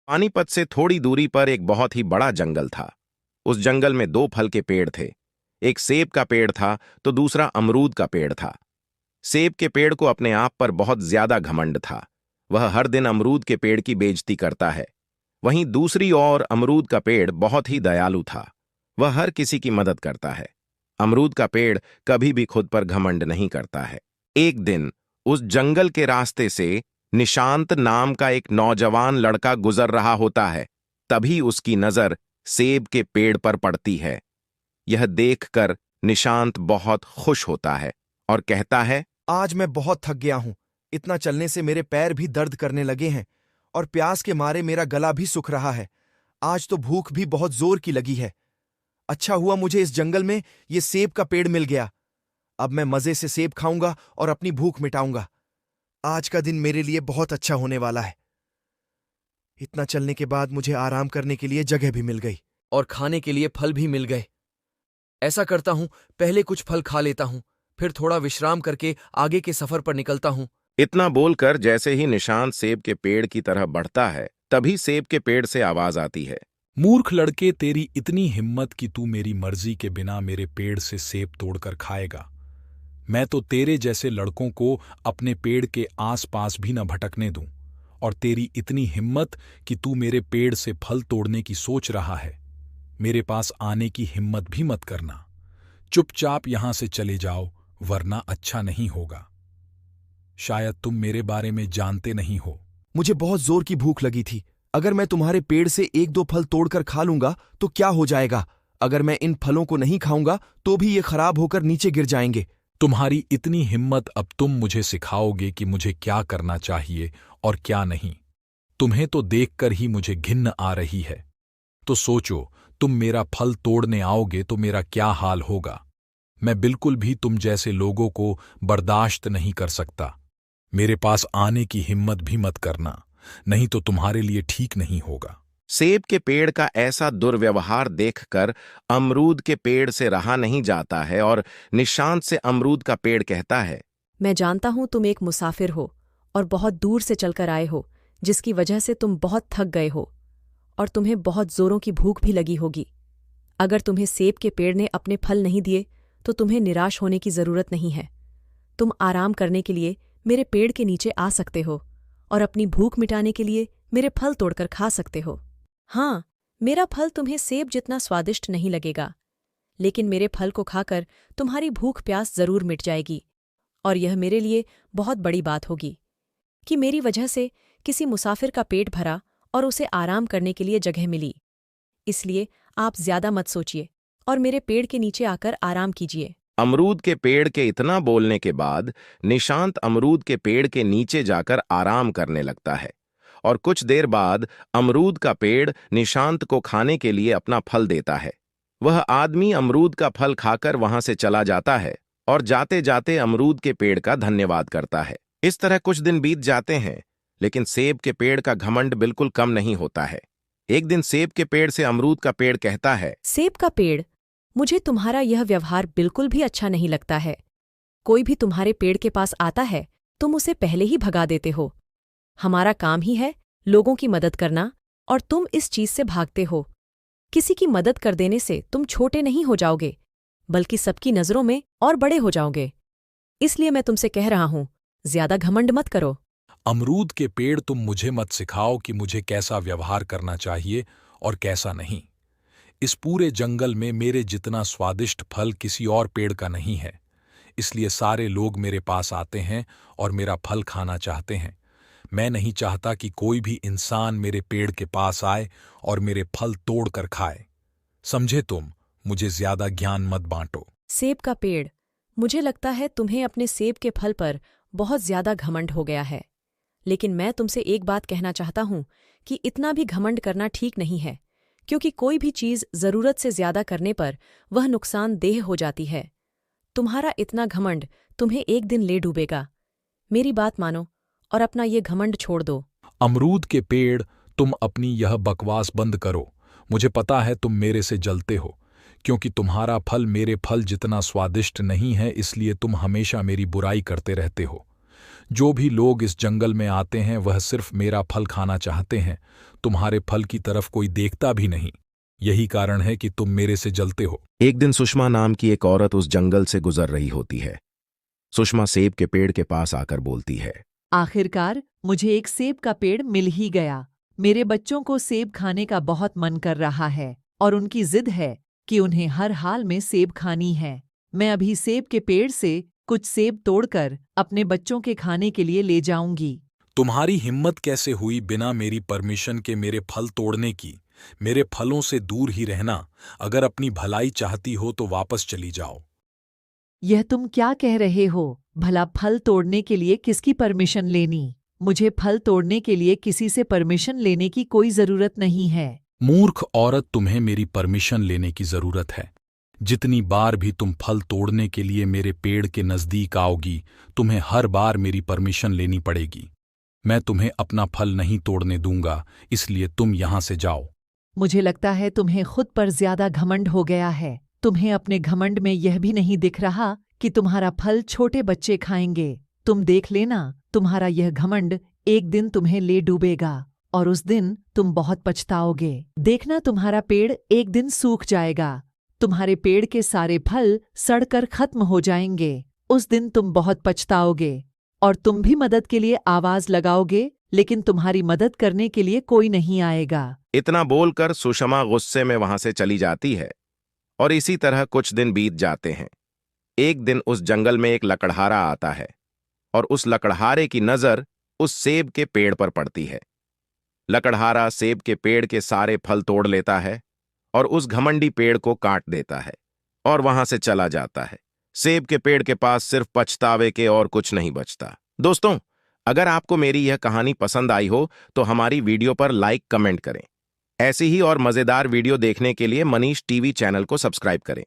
पानीपत से थोड़ी दूरी पर एक बहुत ही बड़ा जंगल था। उस जंगल में दो फल के पेड़ थे। एक सेब का पेड़ था तो दूसरा अमरूद का पेड़ था। सेब के पेड़ को अपने आप पर बहुत ज्यादा घमंड था। वह हर दिन अमरूद के पेड़ की बेइज्जती करता है। वहीं दूसरी ओर अमरूद का पेड़ बहुत ही दयालु था। वह हर किसी की मदद करता है। अमरूद का पेड़ कभी भी खुद पर घमंड नहीं करता है। एक दिन उस जंगल के रास्ते से निशांत नाम का एक नौजवान लड़का गुजर रहा होता है। तभी उसकी नजर सेब के पेड़ पर पड़ती है। यह देखकर निशांत बहुत खुश होता है और कहता है, आज मैं बहुत थक गया हूं। इतना चलने से मेरे पैर भी दर्द करने लगे हैं और प्यास के मारे मेरा गला भी सूख रहा है। आज तो भूख भी बहुत जोर की लगी है। अच्छा हुआ मुझे इस जंगल में ये सेब का पेड़ मिल गया। अब मैं मजे से सेब खाऊंगा और अपनी भूख मिटाऊंगा। आज का दिन मेरे लिए बहुत अच्छा होने वाला है। इतना चलने के बाद मुझे आराम करने के लिए जगह भी मिल गई और खाने के लिए फल भी मिल गए। ऐसा करता हूं, पहले कुछ फल खा लेता हूं, फिर थोड़ा विश्राम करके आगे के सफर पर निकलता हूं। इतना बोलकर जैसे ही निशांत सेब के पेड़ की तरह बढ़ता है, तभी सेब के पेड़ से आवाज आती है, मूर्ख लड़के, तेरी इतनी हिम्मत कि तू मेरी मर्जी के बिना मेरे पेड़ से सेब तोड़कर खाएगा। मैं तो तेरे जैसे लड़कों को अपने पेड़ के आसपास भी न भटकने दूं। और तेरी इतनी हिम्मत कि तू मेरे पेड़ से फल तोड़ने की सोच रहा है। मेरे पास आने की हिम्मत भी मत करना। चुपचाप यहां से चले जाओ, वरना अच्छा नहीं होगा। शायद तुम मेरे बारे में जानते नहीं हो। मुझे बहुत जोर की भूख लगी थी। अगर मैं तुम्हारे पेड़ से एक दो फल तोड़कर खा लूंगा तो क्या हो जाएगा? अगर मैं इन फलों को नहीं खाऊंगा तो भी ये खराब होकर नीचे गिर जाएंगे। तुम्हारी इतनी हिम्मत, अब तुम मुझे सिखाओगे कि मुझे क्या करना चाहिए और क्या नहीं। तुम्हें तो देखकर ही मुझे घिन्न आ रही है। तो सोचो, तुम मेरा फल तोड़ने आओगे तो मेरा क्या हाल होगा। मैं बिल्कुल भी तुम जैसे लोगों को बर्दाश्त नहीं कर सकता। मेरे पास आने की हिम्मत भी मत करना, नहीं तो तुम्हारे लिए ठीक नहीं होगा। सेब के पेड़ का ऐसा दुर्व्यवहार देखकर अमरूद के पेड़ से रहा नहीं जाता है और निशांत से अमरूद का पेड़ कहता है, मैं जानता हूं तुम एक मुसाफिर हो और बहुत दूर से चलकर आए हो, जिसकी वजह से तुम बहुत थक गए हो और तुम्हें बहुत जोरों की भूख भी लगी होगी। अगर तुम्हें सेब के पेड़ ने अपने फल नहीं दिए तो तुम्हें निराश होने की जरूरत नहीं है। तुम आराम करने के लिए मेरे पेड़ के नीचे आ सकते हो और अपनी भूख मिटाने के लिए मेरे फल तोड़कर खा सकते हो। हाँ, मेरा फल तुम्हें सेब जितना स्वादिष्ट नहीं लगेगा, लेकिन मेरे फल को खाकर तुम्हारी भूख प्यास जरूर मिट जाएगी। और यह मेरे लिए बहुत बड़ी बात होगी कि मेरी वजह से किसी मुसाफिर का पेट भरा और उसे आराम करने के लिए जगह मिली। इसलिए आप ज्यादा मत सोचिए और मेरे पेड़ के नीचे आकर आराम कीजिए। अमरूद के पेड़ के इतना बोलने के बाद निशांत अमरूद के पेड़ के नीचे जाकर आराम करने लगता है और कुछ देर बाद अमरूद का पेड़ निशांत को खाने के लिए अपना फल देता है। वह आदमी अमरूद का फल खाकर वहां से चला जाता है और जाते जाते अमरूद के पेड़ का धन्यवाद करता है। इस तरह कुछ दिन बीत जाते हैं, लेकिन सेब के पेड़ का घमंड बिल्कुल कम नहीं होता है। एक दिन सेब के पेड़ से अमरूद का पेड़ कहता है, सेब का पेड़, मुझे तुम्हारा यह व्यवहार बिल्कुल भी अच्छा नहीं लगता है। कोई भी तुम्हारे पेड़ के पास आता है, तुम उसे पहले ही भगा देते हो। हमारा काम ही है लोगों की मदद करना और तुम इस चीज से भागते हो। किसी की मदद कर देने से तुम छोटे नहीं हो जाओगे, बल्कि सबकी नजरों में और बड़े हो जाओगे। इसलिए मैं तुमसे कह रहा हूं, ज्यादा घमंड मत करो। अमरूद के पेड़, तुम मुझे मत सिखाओ कि मुझे कैसा व्यवहार करना चाहिए और कैसा नहीं। इस पूरे जंगल में मेरे जितना स्वादिष्ट फल किसी और पेड़ का नहीं है। इसलिए सारे लोग मेरे पास आते हैं और मेरा फल खाना चाहते हैं। मैं नहीं चाहता कि कोई भी इंसान मेरे पेड़ के पास आए और मेरे फल तोड़कर खाए। समझे तुम? मुझे ज्यादा ज्ञान मत बांटो। सेब का पेड़, मुझे लगता है तुम्हें अपने सेब के फल पर बहुत ज्यादा घमंड हो गया है। लेकिन मैं तुमसे एक बात कहना चाहता हूं कि इतना भी घमंड करना ठीक नहीं है, क्योंकि कोई भी चीज जरूरत से ज्यादा करने पर वह नुकसानदेह हो जाती है। तुम्हारा इतना घमंड तुम्हें एक दिन ले डूबेगा। मेरी बात मानो और अपना ये घमंड छोड़ दो। अमरूद के पेड़, तुम अपनी यह बकवास बंद करो। मुझे पता है तुम मेरे से जलते हो, क्योंकि तुम्हारा फल मेरे फल जितना स्वादिष्ट नहीं है, इसलिए तुम हमेशा मेरी बुराई करते रहते हो। जो भी लोग इस जंगल में आते हैं वह सिर्फ मेरा फल खाना चाहते हैं। तुम्हारे फल की तरफ कोई देखता भी नहीं। यही कारण है कि तुम मेरे से जलते हो। एक दिन सुषमा नाम की एक औरत उस जंगल से गुजर रही होती है। सुषमा सेब के पेड़ के पास आकर बोलती है, आखिरकार मुझे एक सेब का पेड़ मिल ही गया। मेरे बच्चों को सेब खाने का बहुत मन कर रहा है और उनकी जिद है कि उन्हें हर हाल में सेब खानी है। मैं अभी सेब के पेड़ से कुछ सेब तोड़कर अपने बच्चों के खाने के लिए ले जाऊंगी। तुम्हारी हिम्मत कैसे हुई बिना मेरी परमिशन के मेरे फल तोड़ने की? मेरे फलों से दूर ही रहना। अगर अपनी भलाई चाहती हो तो वापस चली जाओ। यह तुम क्या कह रहे हो? भला फल तोड़ने के लिए किसकी परमिशन लेनी? मुझे फल तोड़ने के लिए किसी से परमिशन लेने की कोई जरूरत नहीं है। मूर्ख औरत, तुम्हें मेरी परमिशन लेने की जरूरत है। जितनी बार भी तुम फल तोड़ने के लिए मेरे पेड़ के नजदीक आओगी, तुम्हें हर बार मेरी परमिशन लेनी पड़ेगी। मैं तुम्हें अपना फल नहीं तोड़ने दूंगा, इसलिए तुम यहां से जाओ। मुझे लगता है तुम्हें खुद पर ज्यादा घमंड हो गया है। तुम्हें अपने घमंड में यह भी नहीं दिख रहा कि तुम्हारा फल छोटे बच्चे खाएंगे। तुम देख लेना, तुम्हारा यह घमंड एक दिन तुम्हें ले डूबेगा और उस दिन तुम बहुत पछताओगे। देखना, तुम्हारा पेड़ एक दिन सूख जाएगा। तुम्हारे पेड़ के सारे फल सड़कर खत्म हो जाएंगे। उस दिन तुम बहुत पछताओगे और तुम भी मदद के लिए आवाज लगाओगे, लेकिन तुम्हारी मदद करने के लिए कोई नहीं आएगा। इतना बोलकर सुषमा गुस्से में वहां से चली जाती है और इसी तरह कुछ दिन बीत जाते हैं। एक दिन उस जंगल में एक लकड़हारा आता है और उस लकड़हारे की नजर उस सेब के पेड़ पर पड़ती है। लकड़हारा सेब के पेड़ के सारे फल तोड़ लेता है और उस घमंडी पेड़ को काट देता है और वहां से चला जाता है। सेब के पेड़ के पास सिर्फ पछतावे के और कुछ नहीं बचता। दोस्तों, अगर आपको मेरी यह कहानी पसंद आई हो तो हमारी वीडियो पर लाइक कमेंट करें। ऐसी ही और मजेदार वीडियो देखने के लिए मनीष टीवी चैनल को सब्सक्राइब करें।